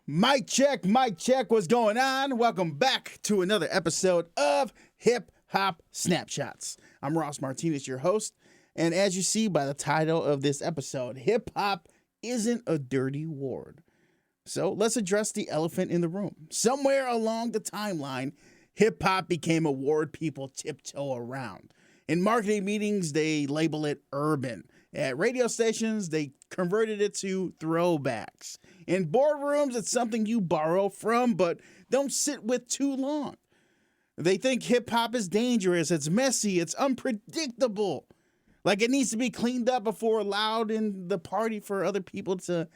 Mic check, what's going on? Welcome back to another episode of Hip Hop Snapshots. I'm Ross Martinez, your host, and as you see by the title of this episode, hip hop isn't a dirty word. So let's address the elephant in the room. Somewhere along the timeline, hip hop became a word people tiptoe around. In marketing meetings, they label it urban. At radio stations, they converted it to throwbacks. In boardrooms, it's something you borrow from, but don't sit with too long. They think hip-hop is dangerous, it's messy, it's unpredictable. Like it needs to be cleaned up before allowed in the party for other people to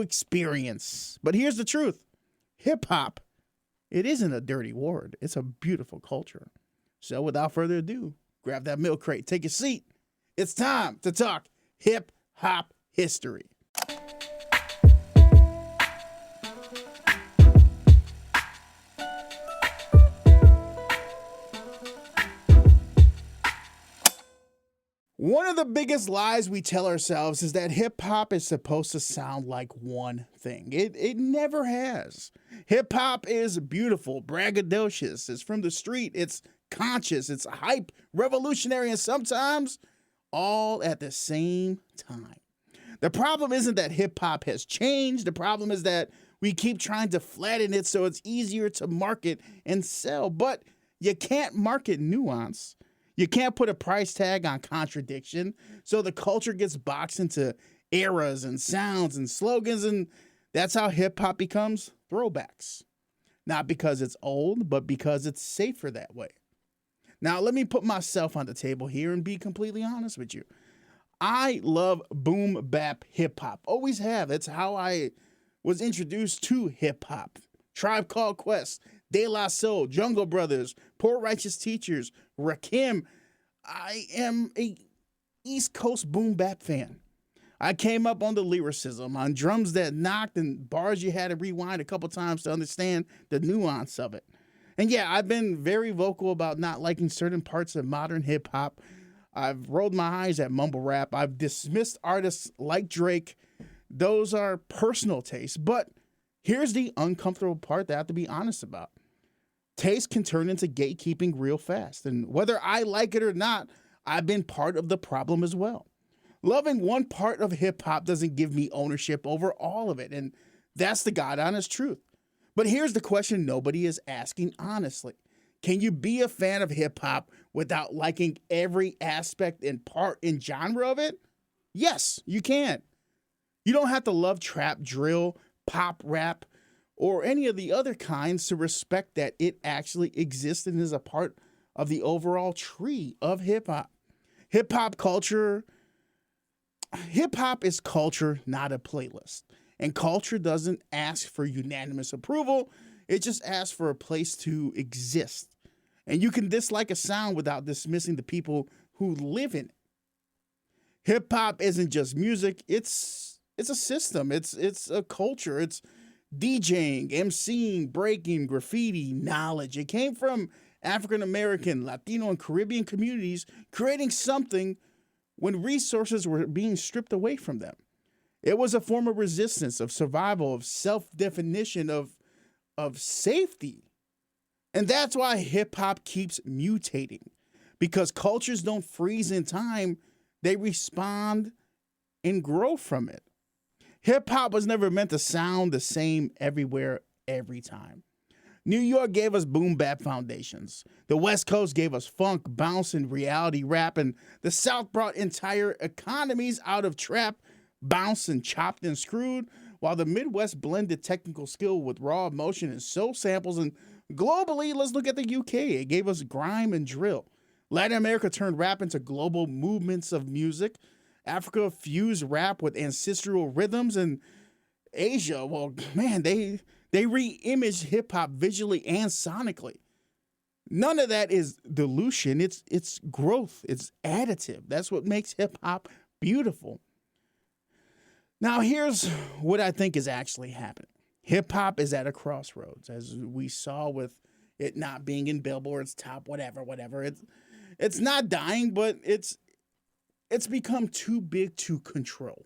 experience. But here's the truth. Hip-hop, it isn't a dirty word. It's a beautiful culture. So without further ado, grab that milk crate, take a seat. It's time to talk hip-hop history. One of the biggest lies we tell ourselves is that hip-hop is supposed to sound like one thing. It never has. Hip-hop is beautiful, braggadocious, it's from the street, it's conscious, it's hype, revolutionary, and sometimes all at the same time. The problem isn't that hip-hop has changed. The problem is that we keep trying to flatten it so it's easier to market and sell. But you can't market nuance. You can't put a price tag on contradiction. So the culture gets boxed into eras and sounds and slogans, and that's how hip-hop becomes throwbacks. Not because it's old, but because it's safer that way. Now, let me put myself on the table here and be completely honest with you. I love boom bap hip hop. Always have. That's how I was introduced to hip hop. Tribe Called Quest, De La Soul, Jungle Brothers, Poor Righteous Teachers, Rakim. I am a East Coast boom bap fan. I came up on the lyricism, on drums that knocked and bars you had to rewind a couple times to understand the nuance of it. And yeah, I've been very vocal about not liking certain parts of modern hip hop. I've rolled my eyes at mumble rap. I've dismissed artists like Drake. Those are personal tastes. But here's the uncomfortable part that I have to be honest about. Taste can turn into gatekeeping real fast. And whether I like it or not, I've been part of the problem as well. Loving one part of hip hop doesn't give me ownership over all of it. And that's the God honest truth. But here's the question nobody is asking honestly. Can you be a fan of hip hop without liking every aspect and part and genre of it? Yes, you can. You don't have to love trap, drill, pop rap, or any of the other kinds to respect that it actually exists and is a part of the overall tree of hip hop. Hip hop is culture, not a playlist. And culture doesn't ask for unanimous approval. It just asks for a place to exist. And you can dislike a sound without dismissing the people who live in it. Hip hop isn't just music. It's a system. It's a culture. It's DJing, MCing, breaking, graffiti, knowledge. It came from African American, Latino, and Caribbean communities creating something when resources were being stripped away from them. It was a form of resistance, of survival, of self-definition, of safety. And that's why hip-hop keeps mutating. Because cultures don't freeze in time, they respond and grow from it. Hip-hop was never meant to sound the same everywhere, every time. New York gave us boom bap foundations. The West Coast gave us funk, bounce, and reality rap. And the South brought entire economies out of trap, bounce, and chopped and screwed, while the Midwest blended technical skill with raw emotion and soul samples. And globally, let's look at the UK. It gave us grime and drill. Latin America turned rap into global movements of music. Africa fused rap with ancestral rhythms. And Asia, well, man, they re-imaged hip-hop visually and sonically. None of that is dilution. It's growth. It's additive. That's what makes hip-hop beautiful. Now, here's what I think is actually happening. Hip-hop is at a crossroads, as we saw with it not being in Billboard's top whatever. It's not dying, but it's become too big to control.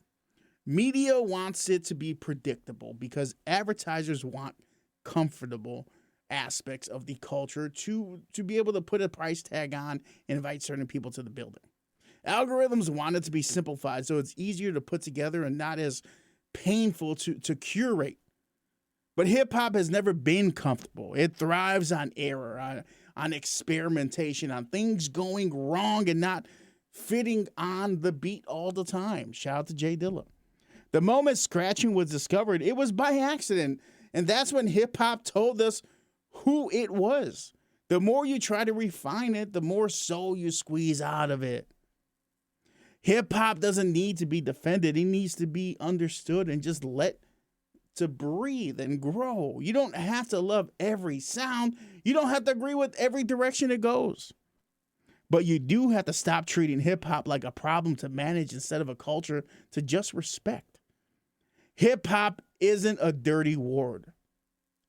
Media wants it to be predictable because advertisers want comfortable aspects of the culture to be able to put a price tag on and invite certain people to the building. Algorithms want it to be simplified so it's easier to put together and not as painful to curate. But hip hop has never been comfortable. It thrives on error, on experimentation, on things going wrong and not fitting on the beat all the time. Shout out to Jay Dilla. The moment scratching was discovered, it was by accident. And that's when hip hop told us who it was. The more you try to refine it, the more soul you squeeze out of it. Hip hop doesn't need to be defended. It needs to be understood and just let to breathe and grow. You don't have to love every sound. You don't have to agree with every direction it goes. But you do have to stop treating hip hop like a problem to manage instead of a culture to just respect. Hip hop isn't a dirty word.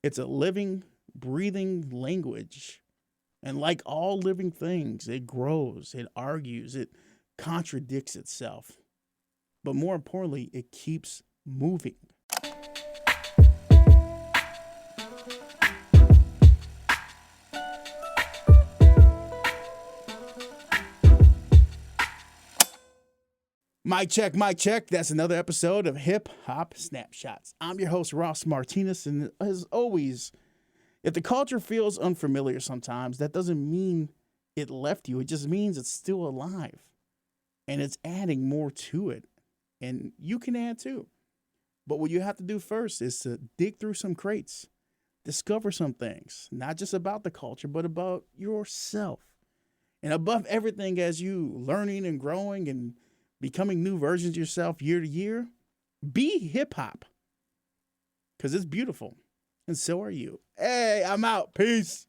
It's a living, breathing language. And like all living things, it grows, it argues, it contradicts itself. But more importantly, it keeps moving. Mic check, mic check. That's another episode of Hip Hop Snapshots. I'm your host, Ross Martinez, and as always, if the culture feels unfamiliar sometimes, that doesn't mean it left you. It just means it's still alive, and it's adding more to it, and you can add too. But what you have to do first is to dig through some crates, discover some things, not just about the culture, but about yourself. And above everything, as you learning and growing and becoming new versions of yourself year to year, be hip hop. Because it's beautiful. And so are you. Hey, I'm out. Peace.